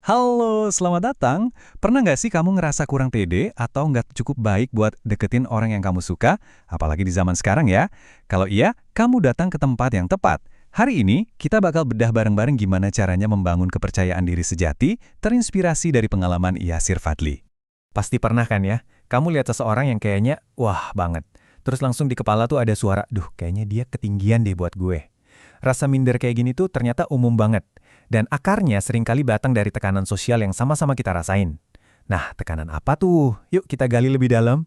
Halo, selamat datang. Pernah nggak sih kamu ngerasa kurang pede atau nggak cukup baik buat deketin orang yang kamu suka? Apalagi di zaman sekarang ya. Kalau iya, kamu datang ke tempat yang tepat. Hari ini, kita bakal bedah bareng-bareng gimana caranya membangun kepercayaan diri sejati, terinspirasi dari pengalaman Yasir Fadli. Pasti pernah kan ya, kamu lihat seseorang yang kayaknya, wah banget. Terus langsung di kepala tuh ada suara, duh kayaknya dia ketinggian deh buat gue. Rasa minder kayak gini tuh ternyata umum banget. Dan akarnya seringkali datang dari tekanan sosial yang sama-sama kita rasain. Nah, tekanan apa tuh? Yuk kita gali lebih dalam.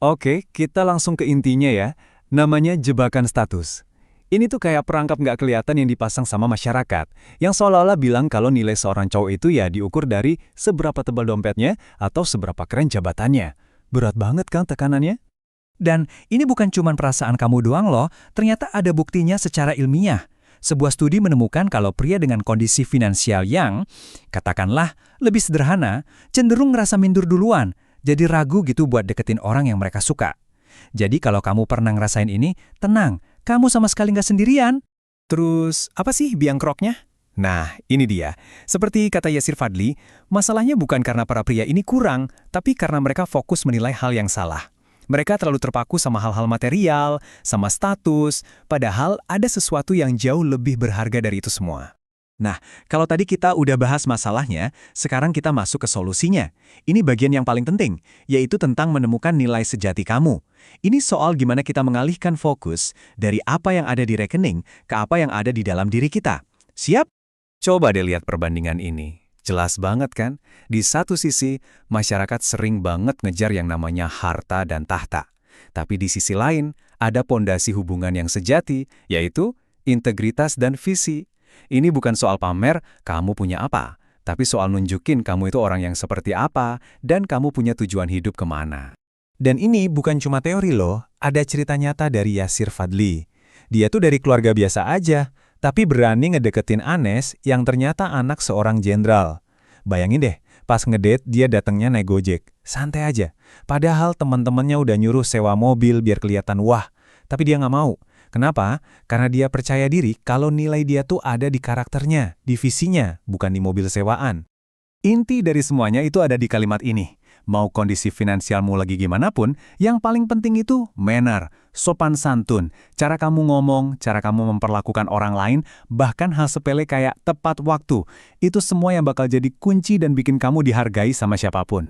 Oke, kita langsung ke intinya ya. Namanya jebakan status. Ini tuh kayak perangkap nggak kelihatan yang dipasang sama masyarakat, yang seolah-olah bilang kalau nilai seorang cowok itu ya diukur dari seberapa tebal dompetnya atau seberapa keren jabatannya. Berat banget kan tekanannya? Dan ini bukan cuma perasaan kamu doang loh, ternyata ada buktinya secara ilmiah. Sebuah studi menemukan kalau pria dengan kondisi finansial yang, katakanlah, lebih sederhana, cenderung ngerasa minder duluan, jadi ragu gitu buat deketin orang yang mereka suka. Jadi kalau kamu pernah ngerasain ini, tenang, kamu sama sekali nggak sendirian. Terus, apa sih biang keroknya? Nah, ini dia. Seperti kata Yasir Fadli, masalahnya bukan karena para pria ini kurang, tapi karena mereka fokus menilai hal yang salah. Mereka terlalu terpaku sama hal-hal material, sama status, padahal ada sesuatu yang jauh lebih berharga dari itu semua. Nah, kalau tadi kita udah bahas masalahnya, sekarang kita masuk ke solusinya. Ini bagian yang paling penting, yaitu tentang menemukan nilai sejati kamu. Ini soal gimana kita mengalihkan fokus dari apa yang ada di rekening ke apa yang ada di dalam diri kita. Siap? Coba deh lihat perbandingan ini. Jelas banget kan? Di satu sisi, masyarakat sering banget ngejar yang namanya harta dan tahta. Tapi di sisi lain, ada pondasi hubungan yang sejati, yaitu integritas dan visi. Ini bukan soal pamer, kamu punya apa, tapi soal nunjukin kamu itu orang yang seperti apa, dan kamu punya tujuan hidup kemana. Dan ini bukan cuma teori loh, ada cerita nyata dari Yasir Fadli. Dia tuh dari keluarga biasa aja, tapi berani ngedeketin Anes yang ternyata anak seorang jenderal. Bayangin deh, pas ngedate dia datangnya naik Gojek. Santai aja. Padahal teman-temannya udah nyuruh sewa mobil biar kelihatan wah. Tapi dia nggak mau. Kenapa? Karena dia percaya diri kalau nilai dia tuh ada di karakternya, di visinya, bukan di mobil sewaan. Inti dari semuanya itu ada di kalimat ini. Mau kondisi finansialmu lagi gimana pun, yang paling penting itu manner, sopan santun, cara kamu ngomong, cara kamu memperlakukan orang lain, bahkan hal sepele kayak tepat waktu. Itu semua yang bakal jadi kunci dan bikin kamu dihargai sama siapapun.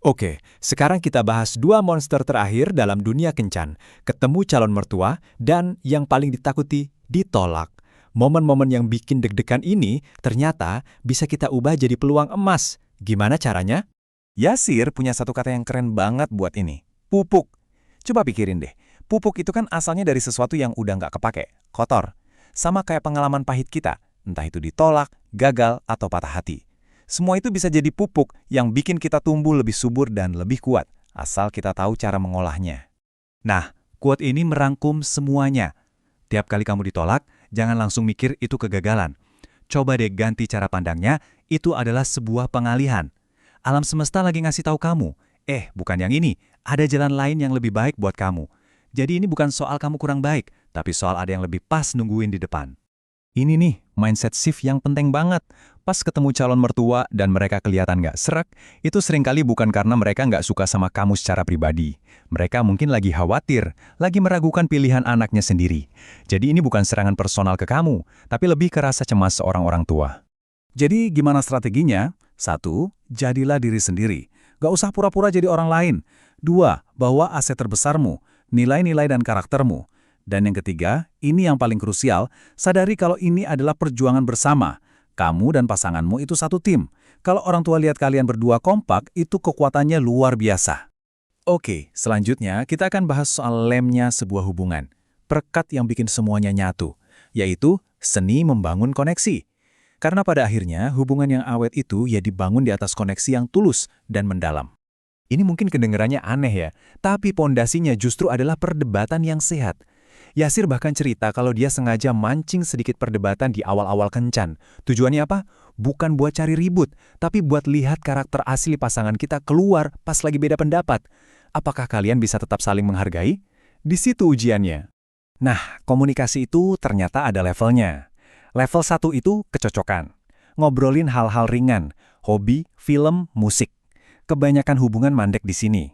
Oke, sekarang kita bahas dua monster terakhir dalam dunia kencan. Ketemu calon mertua, dan yang paling ditakuti, ditolak. Momen-momen yang bikin deg-degan ini ternyata bisa kita ubah jadi peluang emas. Gimana caranya? Yasir punya satu kata yang keren banget buat ini. Pupuk. Coba pikirin deh. Pupuk itu kan asalnya dari sesuatu yang udah nggak kepake, kotor. Sama kayak pengalaman pahit kita, entah itu ditolak, gagal, atau patah hati. Semua itu bisa jadi pupuk yang bikin kita tumbuh lebih subur dan lebih kuat, asal kita tahu cara mengolahnya. Nah, quote ini merangkum semuanya. Tiap kali kamu ditolak, jangan langsung mikir itu kegagalan. Coba deh ganti cara pandangnya, itu adalah sebuah pengalihan. Alam semesta lagi ngasih tahu kamu, bukan yang ini, ada jalan lain yang lebih baik buat kamu. Jadi ini bukan soal kamu kurang baik, tapi soal ada yang lebih pas nungguin di depan. Ini nih, mindset shift yang penting banget. Pas ketemu calon mertua dan mereka kelihatan nggak serak, itu seringkali bukan karena mereka nggak suka sama kamu secara pribadi. Mereka mungkin lagi khawatir, lagi meragukan pilihan anaknya sendiri. Jadi ini bukan serangan personal ke kamu, tapi lebih ke rasa cemas seorang orang tua. Jadi gimana strateginya? 1. Jadilah diri sendiri. Gak usah pura-pura jadi orang lain. 2. Bawa aset terbesarmu, nilai-nilai dan karaktermu. Dan yang ketiga, ini yang paling krusial, sadari kalau ini adalah perjuangan bersama. Kamu dan pasanganmu itu satu tim. Kalau orang tua lihat kalian berdua kompak, itu kekuatannya luar biasa. Oke, selanjutnya kita akan bahas soal lemnya sebuah hubungan. Perekat yang bikin semuanya nyatu, yaitu seni membangun koneksi. Karena pada akhirnya, hubungan yang awet itu ya dibangun di atas koneksi yang tulus dan mendalam. Ini mungkin kedengarannya aneh ya, tapi pondasinya justru adalah perdebatan yang sehat. Yasir bahkan cerita kalau dia sengaja mancing sedikit perdebatan di awal-awal kencan. Tujuannya apa? Bukan buat cari ribut, tapi buat lihat karakter asli pasangan kita keluar pas lagi beda pendapat. Apakah kalian bisa tetap saling menghargai? Di situ ujiannya. Nah, komunikasi itu ternyata ada levelnya. Level 1 itu kecocokan. Ngobrolin hal-hal ringan, hobi, film, musik. Kebanyakan hubungan mandek di sini.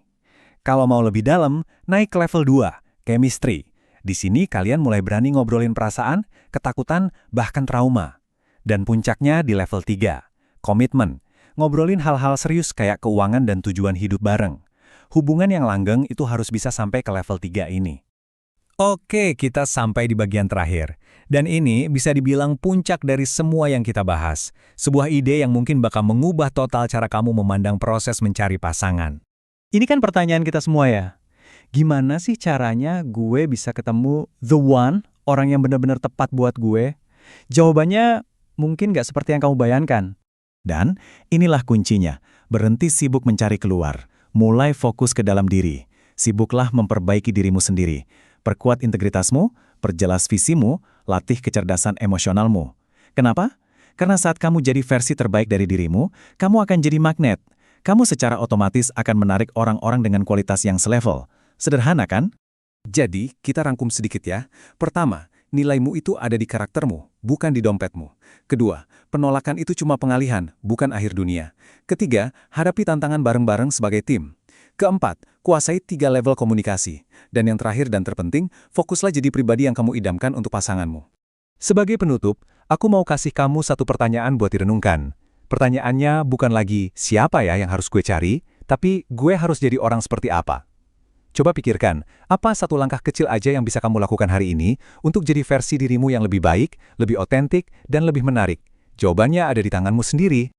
Kalau mau lebih dalam, naik ke level 2, chemistry. Di sini kalian mulai berani ngobrolin perasaan, ketakutan, bahkan trauma. Dan puncaknya di level 3, komitmen. Ngobrolin hal-hal serius kayak keuangan dan tujuan hidup bareng. Hubungan yang langgeng itu harus bisa sampai ke level 3 ini. Oke, kita sampai di bagian terakhir. Dan ini bisa dibilang puncak dari semua yang kita bahas. Sebuah ide yang mungkin bakal mengubah total cara kamu memandang proses mencari pasangan. Ini kan pertanyaan kita semua ya. Gimana sih caranya gue bisa ketemu the one, orang yang benar-benar tepat buat gue? Jawabannya mungkin nggak seperti yang kamu bayangkan. Dan inilah kuncinya, berhenti sibuk mencari keluar. Mulai fokus ke dalam diri. Sibuklah memperbaiki dirimu sendiri. Perkuat integritasmu, perjelas visimu, latih kecerdasan emosionalmu. Kenapa? Karena saat kamu jadi versi terbaik dari dirimu, kamu akan jadi magnet. Kamu secara otomatis akan menarik orang-orang dengan kualitas yang selevel. Sederhana kan? Jadi, kita rangkum sedikit ya. Pertama, nilaimu itu ada di karaktermu, bukan di dompetmu. Kedua, penolakan itu cuma pengalihan, bukan akhir dunia. Ketiga, hadapi tantangan bareng-bareng sebagai tim. Keempat, kuasai 3 level komunikasi. Dan yang terakhir dan terpenting, fokuslah jadi pribadi yang kamu idamkan untuk pasanganmu. Sebagai penutup, aku mau kasih kamu satu pertanyaan buat direnungkan. Pertanyaannya bukan lagi siapa ya yang harus gue cari, tapi gue harus jadi orang seperti apa. Coba pikirkan, apa satu langkah kecil aja yang bisa kamu lakukan hari ini untuk jadi versi dirimu yang lebih baik, lebih otentik, dan lebih menarik? Jawabannya ada di tanganmu sendiri.